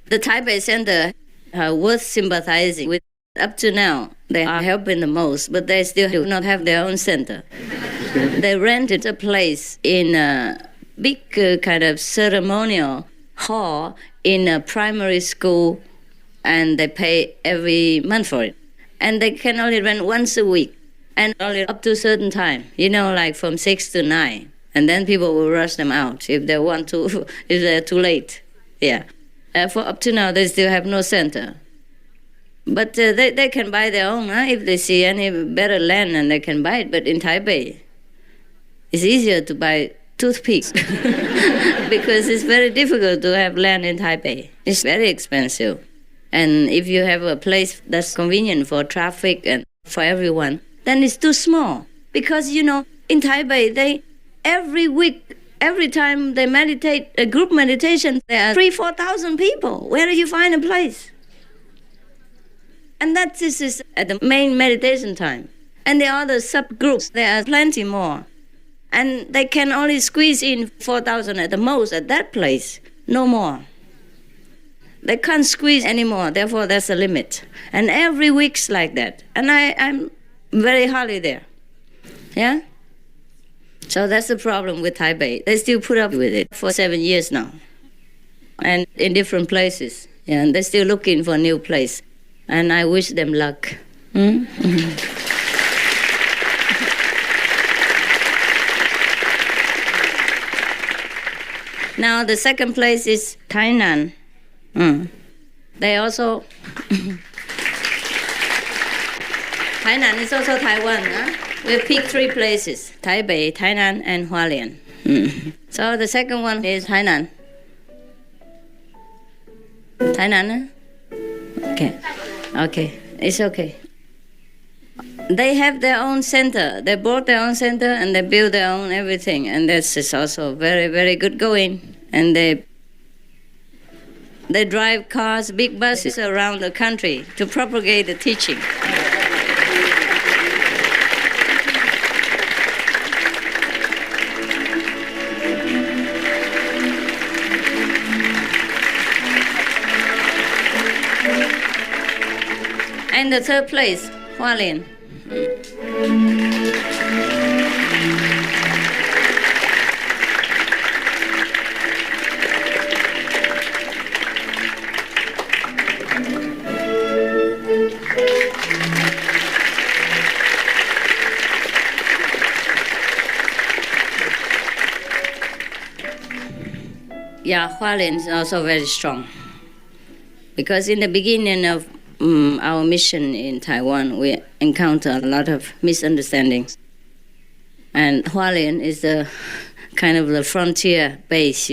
The Taipei Center worth sympathizing with. Up to now, they are helping the most, but they still do not have their own center. They rented a place in a big kind of ceremonial hall in a primary school, and they pay every month for it. And they can only rent once a week, and only up to a certain time, like from 6 to 9. And then people will rush them out if they want to, if they're too late. Yeah. For up to now, they still have no center. But they can buy their own, if they see any better land, and they can buy it. But in Taipei, it's easier to buy toothpicks because it's very difficult to have land in Taipei. It's very expensive. And if you have a place that's convenient for traffic and for everyone, then it's too small. Because, in Taipei, every week, every time they meditate, a group meditation, there are 3,000-4,000 people. Where do you find a place? And this is at the main meditation time. And the other subgroups, there are plenty more. And they can only squeeze in 4,000 at the most at that place, no more. They can't squeeze anymore, therefore there's a limit. And every week's like that. And I'm very hardly there. Yeah? So that's the problem with Taipei. They still put up with it for 7 years now. And in different places. Yeah, and they're still looking for a new place. And I wish them luck. Mm-hmm. Now the second place is Tainan. They also Tainan is also Taiwan. We pick 3 places: Taipei, Tainan, and Hualien. So the second one is Tainan. Tainan? Okay, it's okay. They have their own center. They bought their own center and they build their own everything. And this is also very, very good going. And they drive cars, big buses around the country to propagate the teaching. And the third place, Hualien. Yeah, Hualien is also very strong. Because in the beginning of our mission in Taiwan, we encounter a lot of misunderstandings. And Hualien is the kind of the frontier base,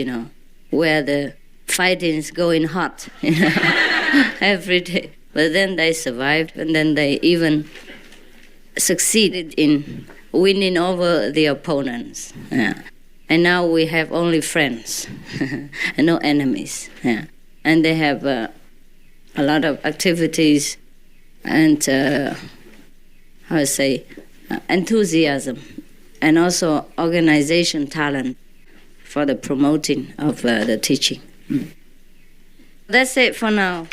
where the fighting is going hot every day. But then they survived, and then they even succeeded in winning over the opponents. Yeah. And now we have only friends and no enemies. Yeah. And they have a lot of activities and, enthusiasm, and also organization talent for the promoting of the teaching. That's it for now.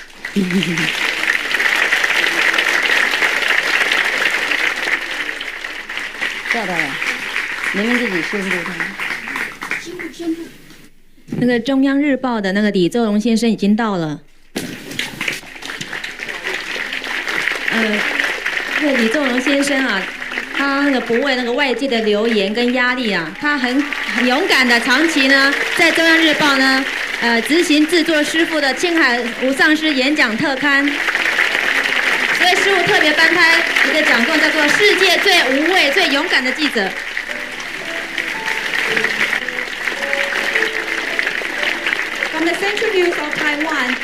叫到了，你们自己宣布他。那个中央日报的那个李奏荣先生已经到了。那个李奏荣先生啊，他那个不畏那个外界的流言跟压力啊，他很勇敢的，长期呢在中央日报呢，执行制作师傅的青海无上师演讲特刊。所以师傅特别颁开一个奖状，叫做“世界最无畏、最勇敢的记者”。 From the Central News of Taiwan,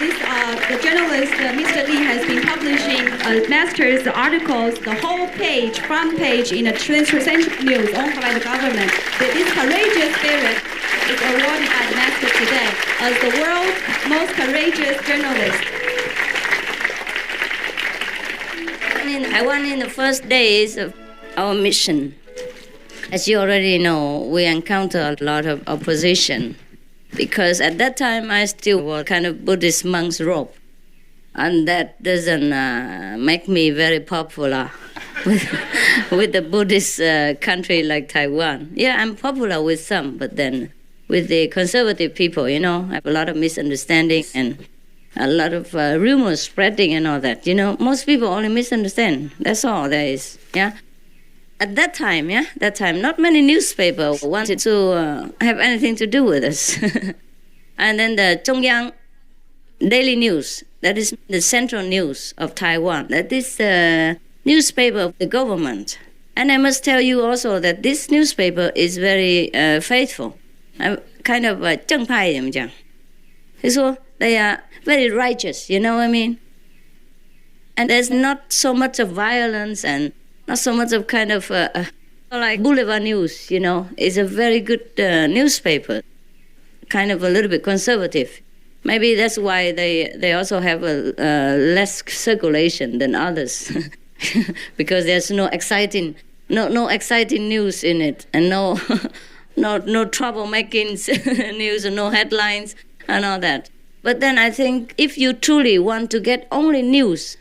the journalist Mr. Li has been publishing master's articles, the whole page, front page in the Central News owned by the government. This courageous spirit is awarded by the master today as the world's most courageous journalist. In Taiwan, in the first days of our mission, as you already know, we encounter a lot of opposition. because at that time I still wore kind of Buddhist monk's robe. And that doesn't make me very popular with the Buddhist country like Taiwan. Yeah, I'm popular with some, but then with the conservative people, I have a lot of misunderstanding and a lot of rumors spreading and all that. Most people only misunderstand. That's all there is. Yeah. At that time, not many newspapers wanted to have anything to do with us. And then the Zhongyang Daily News, that is the central news of Taiwan, that is the newspaper of the government. And I must tell you also that this newspaper is very faithful, kind of 正派怎么讲？就是说 they are very righteous, you know what I mean? And there's not so much of violence and not so much of kind of like Boulevard News, It's a very good newspaper, kind of a little bit conservative. Maybe that's why they also have a less circulation than others, because there's no exciting news in it, and no troublemaking news, and no headlines and all that. But then I think if you truly want to get only news,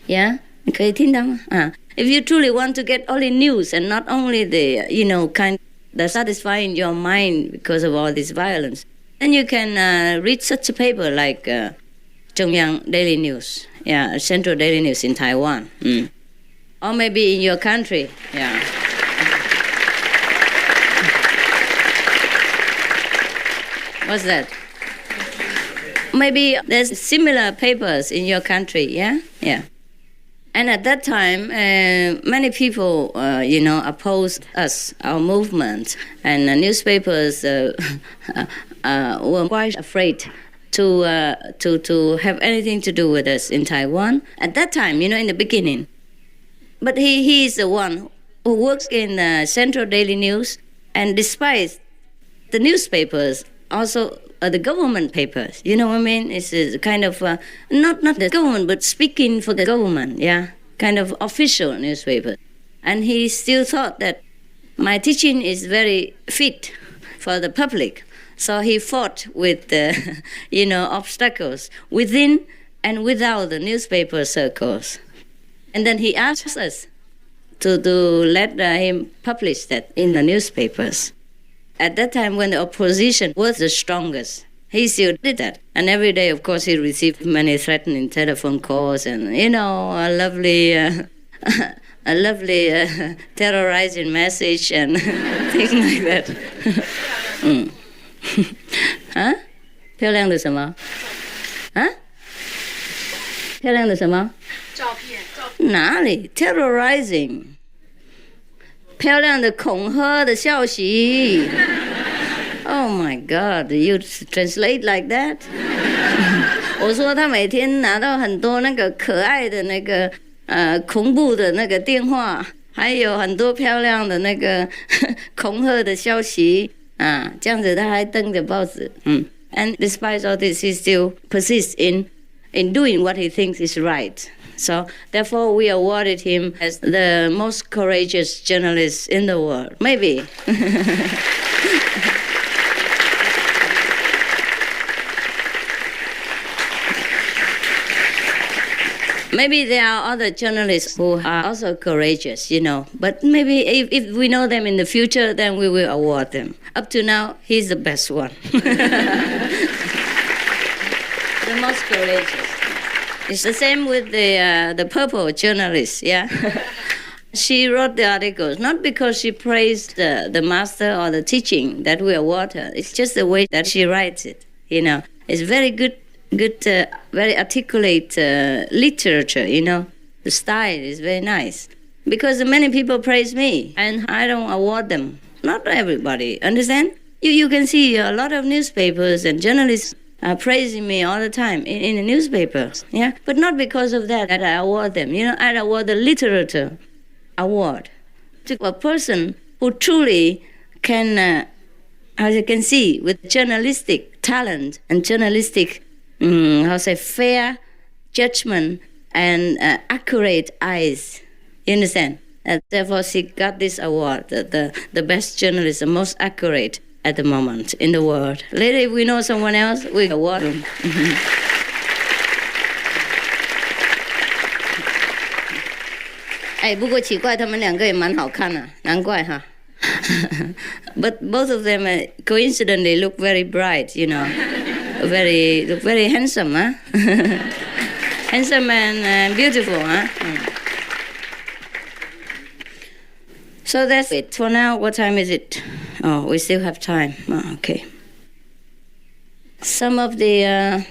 yeah, 你可以听到吗？ If you truly want to get only news and not only the kind that satisfying your mind because of all this violence, then you can read such a paper like Zhongyang Daily News, yeah, Central Daily News in Taiwan, or maybe in your country, yeah. What's that? Maybe there's similar papers in your country, yeah, yeah. And at that time, many people, opposed us, our movement, and newspapers were quite afraid to have anything to do with us in Taiwan. At that time, in the beginning. But he is the one who works in Central Daily News, and despite the newspapers, also the government papers, you know what I mean? It's kind of, not the government, but speaking for the government, yeah, kind of official newspaper. And he still thought that my teaching is very fit for the public. So he fought with the, obstacles within and without the newspaper circles. And then he asked us to let him publish that in the newspapers. At that time, when the opposition was the strongest, he still did that. And every day, of course, he received many threatening telephone calls and, a lovely terrorizing message and things like that. 漂亮的什么？漂亮的什么？照片。哪里 ？terrorizing。漂亮的恐吓的消息。Oh my God! You translate like that? 我说他每天拿到很多那个可爱的那个恐怖的那个电话，还有很多漂亮的那个恐吓的消息啊，这样子他还登着报纸。And despite all this, he still persists in doing what he thinks is right. So therefore, we awarded him as the most courageous journalist in the world. Maybe. Maybe there are other journalists who are also courageous, But maybe if we know them in the future, then we will award them. Up to now, he's the best one. The most courageous. It's the same with the purple journalist, yeah? She wrote the articles, not because she praised the master or the teaching that we award her. It's just the way that she writes it, It's very good, very articulate literature, The style is very nice. Because many people praise me, and I don't award them. Not everybody, understand? You can see a lot of newspapers and journalists are praising me all the time in the newspaper, yeah? But not because of that I award them. I award the literature award to a person who truly can, as you can see, with journalistic talent and journalistic, fair judgment and accurate eyes. You understand? Therefore, she got this award, the best journalist, the most accurate at the moment in the world. Later, if we know someone else, we award them. 哎，不过奇怪，他们两个也蛮好看的，难怪哈。But both of them coincidentally look very bright, you know, look very handsome, huh? Handsome and beautiful, huh? So that's it for now. What time is it? Oh, we still have time. Oh, okay. Some of the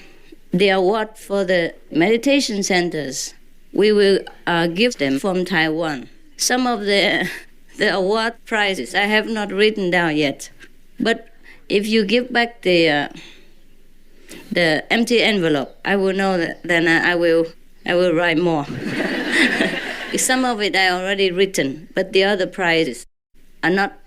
award for the meditation centers, we will give them from Taiwan. Some of the award prizes I have not written down yet, but if you give back the empty envelope, I will know that. Then I will write more. Some of it I already written, but the other prizes are not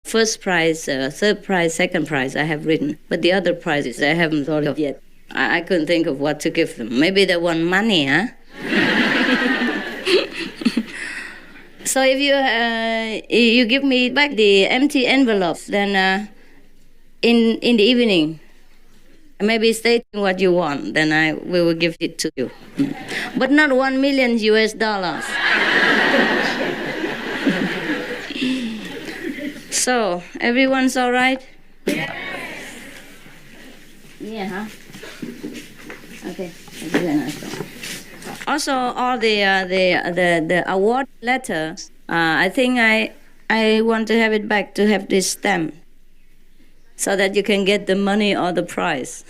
first prize, third prize, second prize. I have written, but the other prizes I haven't thought of yet. I couldn't think of what to give them. Maybe they want money, huh? So if you give me back the empty envelopes, then in the evening, maybe state what you want, then we will give it to you. But not $1 million US. So everyone's all right? Yes. Yeah, huh? Okay. Also, all the award letters, I think I want to have it back to have this stamp so that you can get the money or the prize.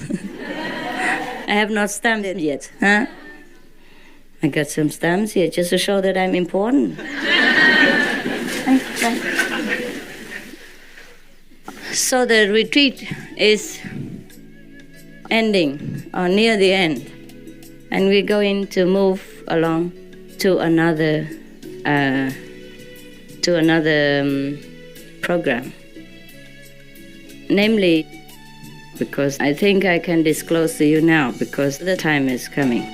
I have not stamped it yet, huh? I got some stamps here just to show that I'm important. So the retreat is ending or near the end. And we're going to move along to another program. Namely, because I think I can disclose to you now because the time is coming.